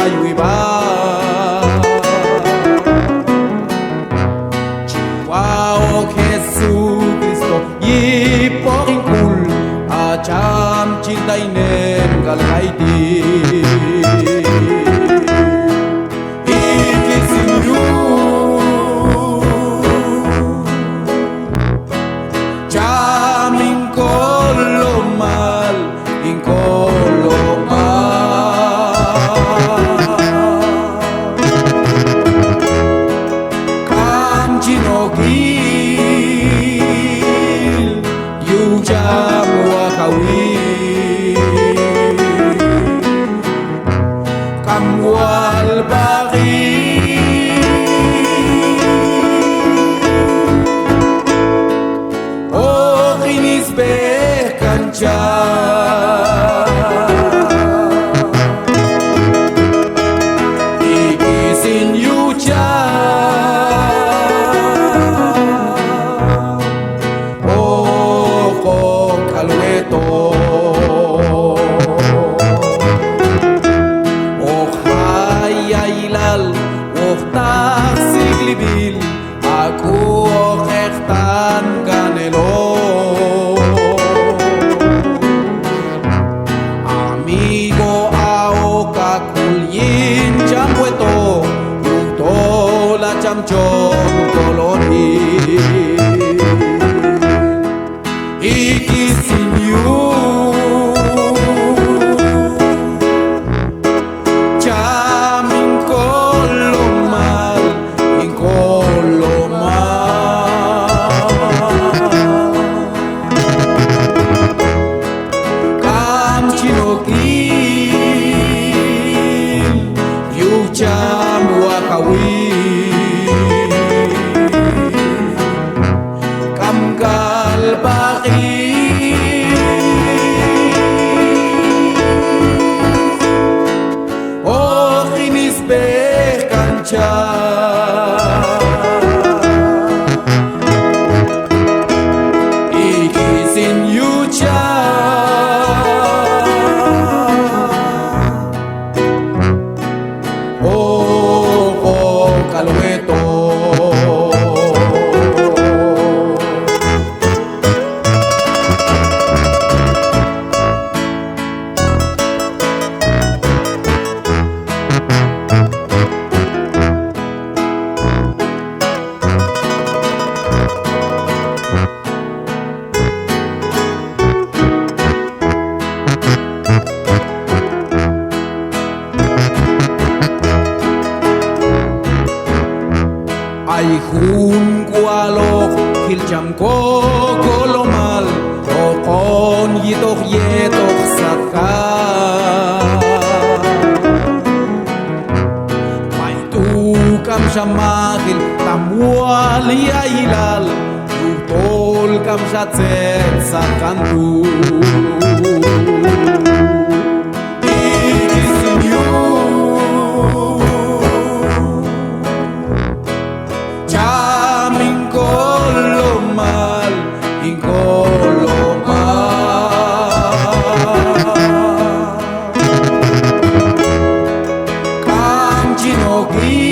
tayo iba. Jiwa o Jesucristo iporingkul acam cintai nem galai di ikisinyu jamin kolomal kam jinogil yu jamwa kawi kamwal bari o khinis berkanca ikisin yuja o ko kalweto Siglibil aku okhtan ganelo amigo ao kakulyin jamweto utola jamjon koloni ikisinyu ikisin yuja o kalweto ay hun kualok hiljam ko kolomal okon yitok yetok satka may tukam shamahil tamual yailal utol kam shatset sakantu Jinogil